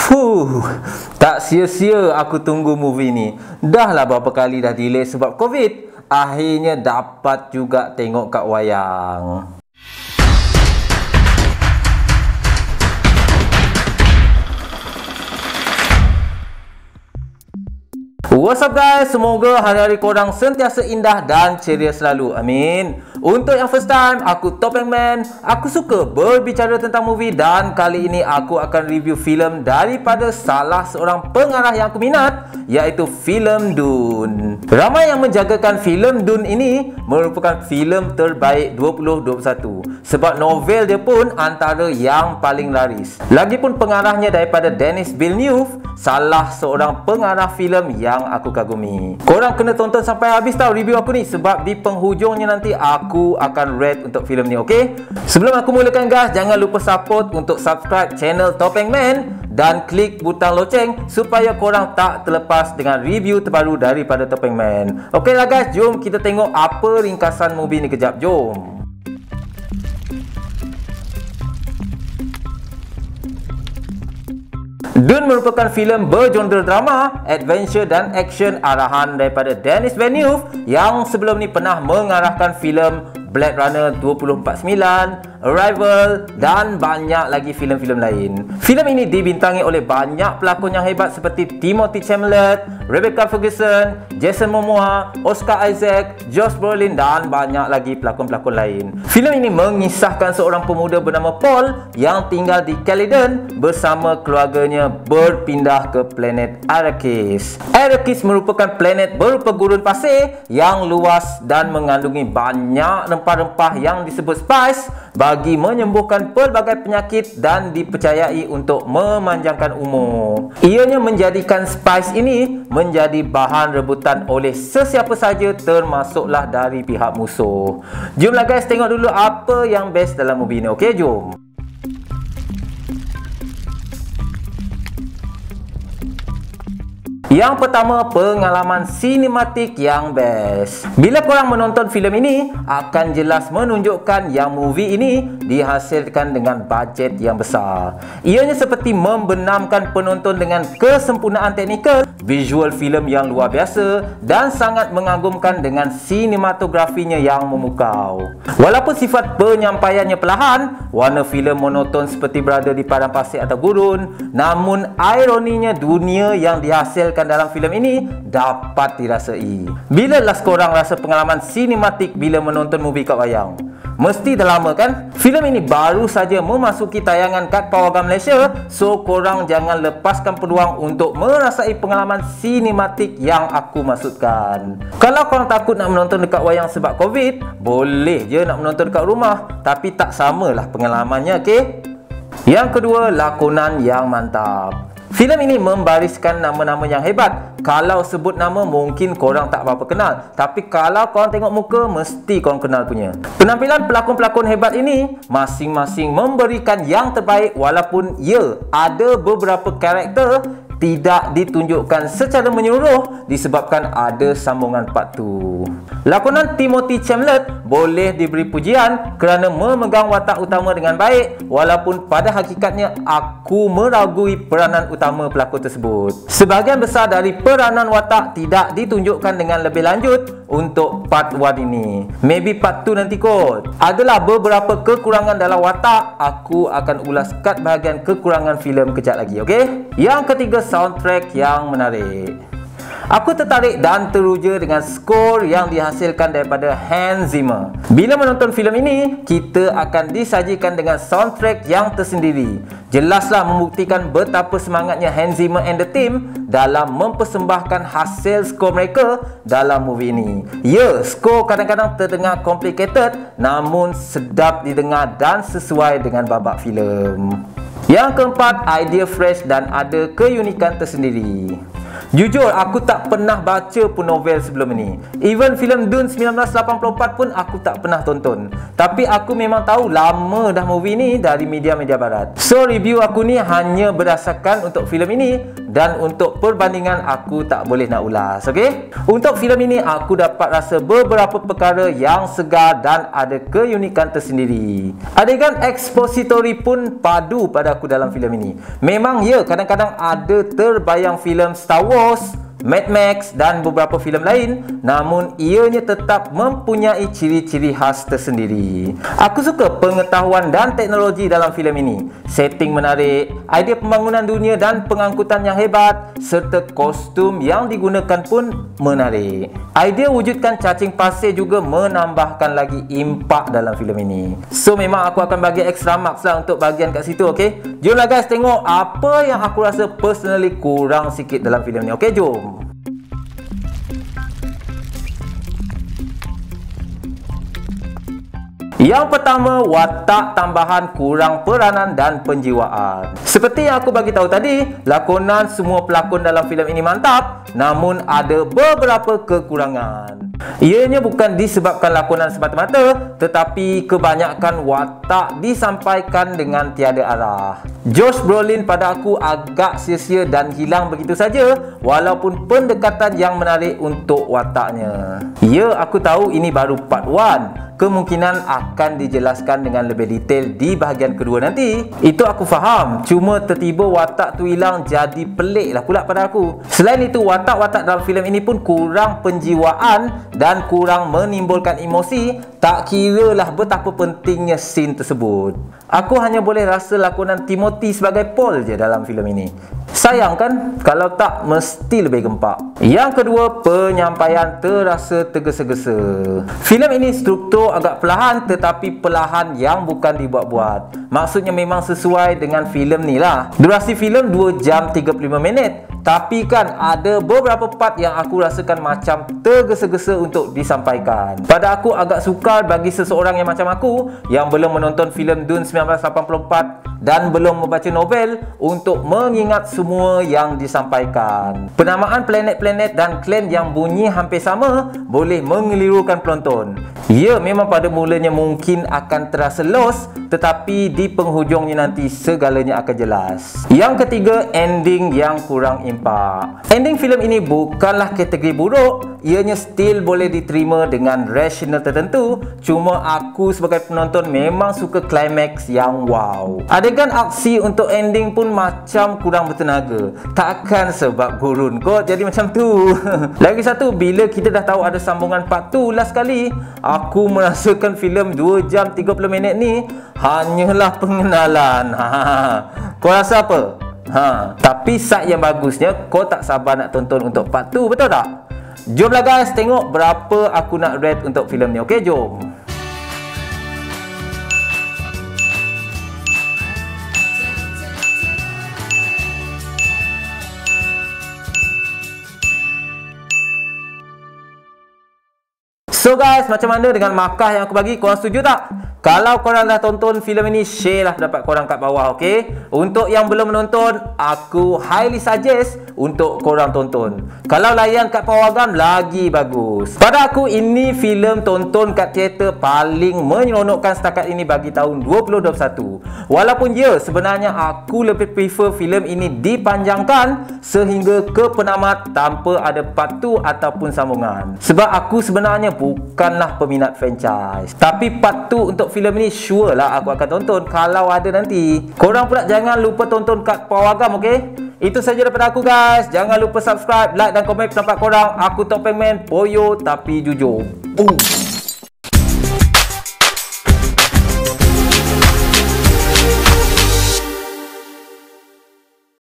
Fuh, tak sia-sia aku tunggu movie ni. Dah lah berapa kali dah delay sebab COVID. Akhirnya dapat juga tengok kat wayang. What's up guys, semoga hari-hari korang sentiasa indah dan ceria selalu, amin. Untuk yang first time, aku Topeng Man. Aku suka berbicara tentang movie dan kali ini aku akan review filem daripada salah seorang pengarah yang aku minat, iaitu filem Dune. Ramai yang menjagakan filem Dune ini merupakan filem terbaik 2021 sebab novel dia pun antara yang paling laris. Lagipun pengarahnya daripada Denis Villeneuve, salah seorang pengarah filem yang aku kagumi. Korang kena tonton sampai habis tau review aku ni sebab di penghujungnya nanti aku akan rate untuk filem ni, okey? Sebelum aku mulakan guys, jangan lupa support untuk subscribe channel Topeng Man dan klik butang loceng supaya korang tak terlepas dengan review terbaru daripada Topeng Man. Okey lah guys, jom kita tengok apa ringkasan movie ni kejap, jom. Dune merupakan filem bergenre drama, adventure dan action arahan daripada Denis Villeneuve yang sebelum ni pernah mengarahkan filem Blade Runner 2049, Arrival dan banyak lagi filem-filem lain. Filem ini dibintangi oleh banyak pelakon yang hebat seperti Timothée Chalamet, Rebecca Ferguson, Jason Momoa, Oscar Isaac, Josh Brolin dan banyak lagi pelakon-pelakon lain. Filem ini mengisahkan seorang pemuda bernama Paul yang tinggal di Caledon bersama keluarganya berpindah ke planet Arrakis. Arrakis merupakan planet berupa gurun pasir yang luas dan mengandungi banyak rempah-rempah yang disebut spice bagi menyembuhkan pelbagai penyakit dan dipercayai untuk memanjangkan umur. Ianya menjadikan spice ini menjadi bahan rebutan oleh sesiapa saja termasuklah dari pihak musuh. Jomlah guys tengok dulu apa yang best dalam movie ni, okey? Jom. Yang pertama, pengalaman sinematik yang best. Bila korang menonton filem ini, akan jelas menunjukkan yang movie ini dihasilkan dengan bajet yang besar. Ianya seperti membenamkan penonton dengan kesempurnaan teknikal, visual filem yang luar biasa dan sangat mengagumkan dengan sinematografinya yang memukau. Walaupun sifat penyampaiannya perlahan, warna filem monoton seperti berada di padang pasir atau gurun, namun ironinya dunia yang dihasilkan dalam filem ini dapat dirasai. Bila last korang rasa pengalaman sinematik bila menonton movie kat wayang? Mesti dah lama kan? Filem ini baru saja memasuki tayangan kat Pawagam Malaysia, so korang jangan lepaskan peluang untuk merasai pengalaman sinematik yang aku maksudkan. Kalau korang takut nak menonton dekat wayang sebab COVID, boleh je nak menonton dekat rumah, tapi tak samalah pengalamannya, okey? Yang kedua, lakonan yang mantap. Filem ini membariskan nama-nama yang hebat. Kalau sebut nama mungkin korang tak berapa kenal, tapi kalau korang tengok muka mesti korang kenal punya. Penampilan pelakon-pelakon hebat ini masing-masing memberikan yang terbaik walaupun ya, ada beberapa karakter tidak ditunjukkan secara menyeluruh disebabkan ada sambungan part 2. Lakonan Timothée Chalamet boleh diberi pujian kerana memegang watak utama dengan baik, walaupun pada hakikatnya aku meragui peranan utama pelakon tersebut. Sebahagian besar dari peranan watak tidak ditunjukkan dengan lebih lanjut untuk part 1 ini. Maybe part 2 nanti kot. Adalah beberapa kekurangan dalam watak, aku akan ulas kat bahagian kekurangan filem kejap lagi, okey? Yang ketiga, soundtrack yang menarik. Aku tertarik dan teruja dengan skor yang dihasilkan daripada Hans Zimmer. Bila menonton filem ini, kita akan disajikan dengan soundtrack yang tersendiri. Jelaslah membuktikan betapa semangatnya Hans Zimmer and the team dalam mempersembahkan hasil skor mereka dalam movie ini. Ya, skor kadang-kadang terdengar complicated, namun sedap didengar dan sesuai dengan babak filem. Yang keempat, idea fresh dan ada keunikan tersendiri. Jujur, aku tak pernah baca pun novel sebelum ini. Even filem Dune 1984 pun aku tak pernah tonton. Tapi aku memang tahu lama dah movie ni dari media-media barat. So review aku ni hanya berdasarkan untuk filem ini, dan untuk perbandingan aku tak boleh nak ulas, okey? Untuk filem ini aku dapat rasa beberapa perkara yang segar dan ada keunikan tersendiri. Adegan expository pun padu pada aku dalam filem ini. Memang ya, kadang-kadang ada terbayang filem Star Wars, Mad Max dan beberapa filem lain, namun ianya tetap mempunyai ciri-ciri khas tersendiri. Aku suka pengetahuan dan teknologi dalam filem ini. Setting menarik, idea pembangunan dunia dan pengangkutan yang hebat, serta kostum yang digunakan pun menarik. Idea wujudkan cacing pasir juga menambahkan lagi impak dalam filem ini. So memang aku akan bagi extra marks lah untuk bahagian kat situ, okey? Jomlah guys tengok apa yang aku rasa personally kurang sikit dalam filem ni, okey? Jom. Yang pertama, watak tambahan kurang peranan dan penjiwaan. Seperti yang aku bagi tahu tadi, lakonan semua pelakon dalam filem ini mantap, namun ada beberapa kekurangan. Ianya bukan disebabkan lakonan semata-mata, tetapi kebanyakan watak disampaikan dengan tiada arah. Josh Brolin pada aku agak sia-sia dan hilang begitu saja, walaupun pendekatan yang menarik untuk wataknya. Ya, aku tahu ini baru part 1. Kemungkinan akan dijelaskan dengan lebih detail di bahagian kedua nanti. Itu aku faham. Cuma tiba-tiba watak tu hilang jadi pelik lah pula pada aku. Selain itu, watak-watak dalam filem ini pun kurang penjiwaan dan kurang menimbulkan emosi. Tak kira lah betapa pentingnya scene tersebut. Aku hanya boleh rasa lakonan Timothy sebagai Paul je dalam filem ini. Sayang kan? Kalau tak, mesti lebih gempak. Yang kedua, penyampaian terasa tergesa-gesa. Filem ini struktur agak perlahan, tetapi perlahan yang bukan dibuat-buat. Maksudnya memang sesuai dengan filem ni lah. Durasi filem 2 jam 35 minit. Tapi kan ada beberapa part yang aku rasakan macam tergesa-gesa untuk disampaikan. Pada aku agak sukar bagi seseorang yang macam aku, yang belum menonton filem Dune 1984 dan belum membaca novel, untuk mengingat semua yang disampaikan. Penamaan planet-planet dan klan yang bunyi hampir sama boleh mengelirukan penonton. Ya, memang pada mulanya mungkin akan terasa lost, tetapi di penghujungnya nanti segalanya akan jelas. Yang ketiga, ending yang kurang impak. Ending filem ini bukanlah kategori buruk, ianya still boleh diterima dengan rasional tertentu. Cuma aku sebagai penonton memang suka climax yang wow. Adegan aksi untuk ending pun macam kurang bertenaga. Takkan sebab gurun kot jadi macam tu. Lagi satu, bila kita dah tahu ada sambungan part 2 last kali, aku merasakan filem 2 jam 30 minit ni hanyalah pengenalan. Kau rasa apa? Tapi side yang bagusnya, kau tak sabar nak tonton untuk part 2, betul tak? Jomlah guys tengok berapa aku nak rate untuk filem ni, okey? Jom. So guys, macam mana dengan markah yang aku bagi? Korang setuju tak? Kalau korang dah tonton filem ini, share lah pendapat korang kat bawah, okey? Untuk yang belum menonton, aku highly suggest untuk korang tonton. Kalau layan kat pawagam, lagi bagus. Pada aku, ini filem tonton kat teater paling menyeronokkan setakat ini bagi tahun 2021. Walaupun ya, sebenarnya aku lebih prefer filem ini dipanjangkan sehingga ke penamat tanpa ada part 2 ataupun sambungan. Sebab aku sebenarnya bukanlah peminat franchise. Tapi part 2 untuk filem ni sure lah aku akan tonton kalau ada nanti. Korang pula jangan lupa tonton kat pawagam, okey? Itu saja daripada aku guys. Jangan lupa subscribe, like dan komen pendapat korang. Aku Topeng Man, poyo tapi jujur.